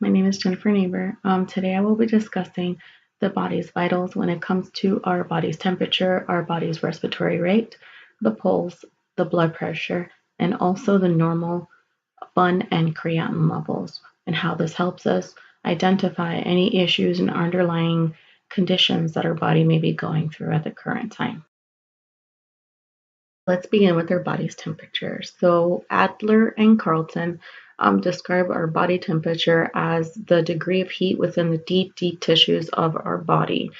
My name is Jennifer Neighbor. Today I will be discussing the body's vitals when it comes to our body's temperature, our body's respiratory rate, the pulse, the blood pressure, and also the normal bun and creatinine levels, and how this helps us identify any issues and underlying conditions that our body may be going through at the current time. Let's begin with our body's temperature. So Adler and Carlton describe our body temperature as the degree of heat within the deep tissues of our body.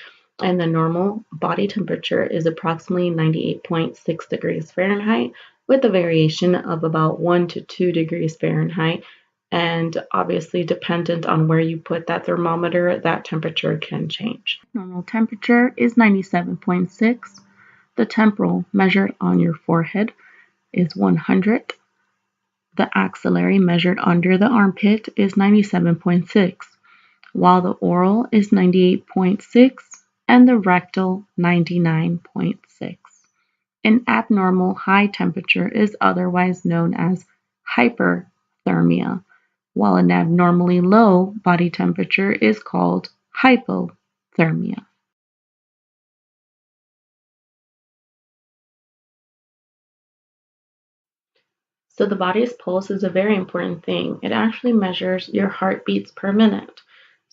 And the normal body temperature is approximately 98.6 degrees Fahrenheit, with a variation of about 1 to 2 degrees Fahrenheit. And obviously, dependent on where you put that thermometer, that temperature can change. Normal temperature is 97.6. The temporal measured on your forehead is 100. The axillary measured under the armpit is 97.6, while the oral is 98.6 and the rectal 99.6. An abnormal high temperature is otherwise known as hyperthermia, while an abnormally low body temperature is called hypothermia. So the body's pulse is a very important thing. It actually measures your heartbeats per minute.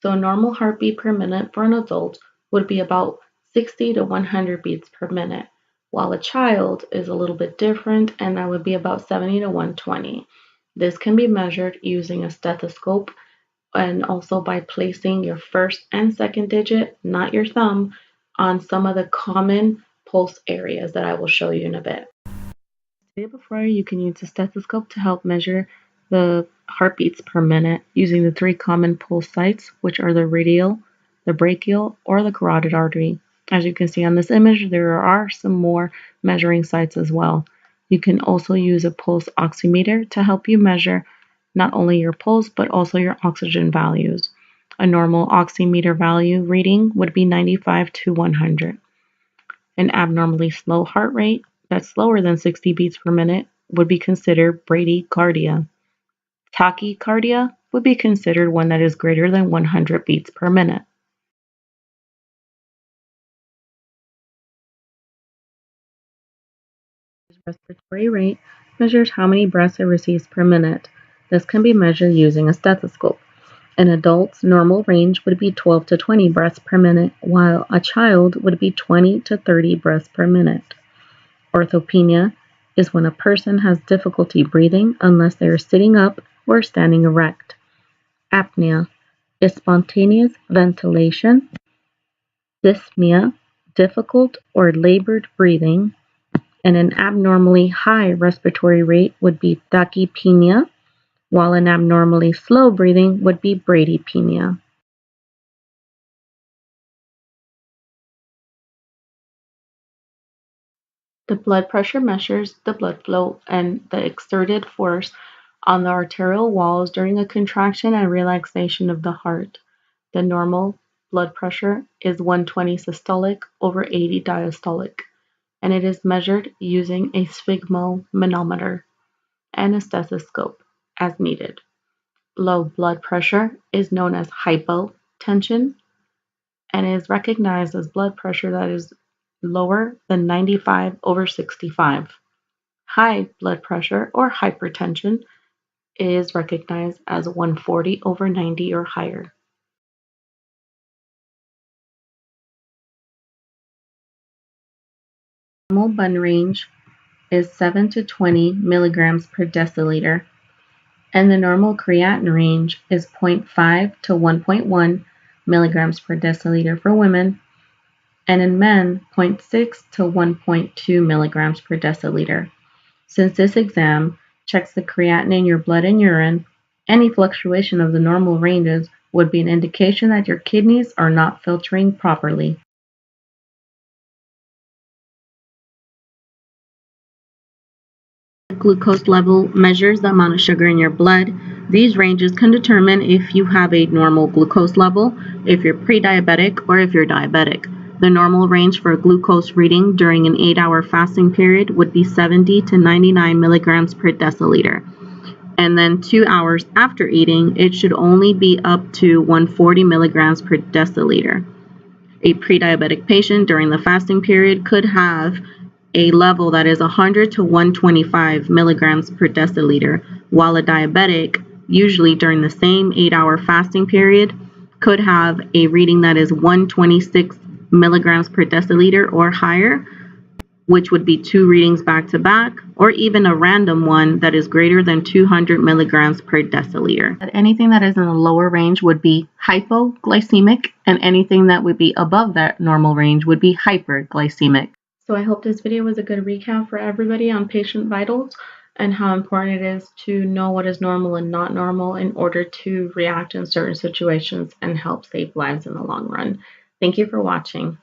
So a normal heartbeat per minute for an adult would be about 60 to 100 beats per minute, while a child is a little bit different, and that would be about 70 to 120. This can be measured using a stethoscope and also by placing your first and second digit, not your thumb, on some of the common pulse areas that I will show you in a bit. The day before, you can use a stethoscope to help measure the heartbeats per minute using the three common pulse sites, which are the radial, the brachial, or the carotid artery. As you can see on this image, there are some more measuring sites as well. You can also use a pulse oximeter to help you measure not only your pulse, but also your oxygen values. A normal oximeter value reading would be 95 to 100. An abnormally slow heart rate that's slower than 60 beats per minute would be considered bradycardia. Tachycardia would be considered one that is greater than 100 beats per minute. Respiratory rate measures how many breaths it receives per minute. This can be measured using a stethoscope. An adult's normal range would be 12 to 20 breaths per minute, while a child would be 20 to 30 breaths per minute. Orthopnea is when a person has difficulty breathing unless they are sitting up or standing erect. Apnea is spontaneous ventilation. Dyspnea, difficult or labored breathing. And an abnormally high respiratory rate would be tachypnea, while an abnormally slow breathing would be bradypnea. The blood pressure measures the blood flow and the exerted force on the arterial walls during a contraction and relaxation of the heart. The normal blood pressure is 120 systolic over 80 diastolic, and it is measured using a sphygmomanometer and a stethoscope as needed. Low blood pressure is known as hypotension and is recognized as blood pressure that is lower than 95 over 65. High blood pressure or hypertension is recognized as 140 over 90 or higher. Normal bun range is 7 to 20 milligrams per deciliter, and the normal creatinine range is 0.5 to 1.1 milligrams per deciliter for women, and in men, 0.6 to 1.2 milligrams per deciliter. Since this exam checks the creatinine in your blood and urine, any fluctuation of the normal ranges would be an indication that your kidneys are not filtering properly. Glucose level measures the amount of sugar in your blood. These ranges can determine if you have a normal glucose level, if you're pre-diabetic, or if you're diabetic. The normal range for a glucose reading during an 8-hour fasting period would be 70 to 99 milligrams per deciliter. And then 2 hours after eating, it should only be up to 140 milligrams per deciliter. A pre-diabetic patient during the fasting period could have a level that is 100 to 125 milligrams per deciliter, while a diabetic, usually during the same 8-hour fasting period, could have a reading that is 126 milligrams per deciliter or higher, which would be 2 readings back to back, or even a random one that is greater than 200 milligrams per deciliter. Anything that is in the lower range would be hypoglycemic, and anything that would be above that normal range would be hyperglycemic. So I hope this video was a good recap for everybody on patient vitals and how important it is to know what is normal and not normal in order to react in certain situations and help save lives in the long run. Thank you for watching.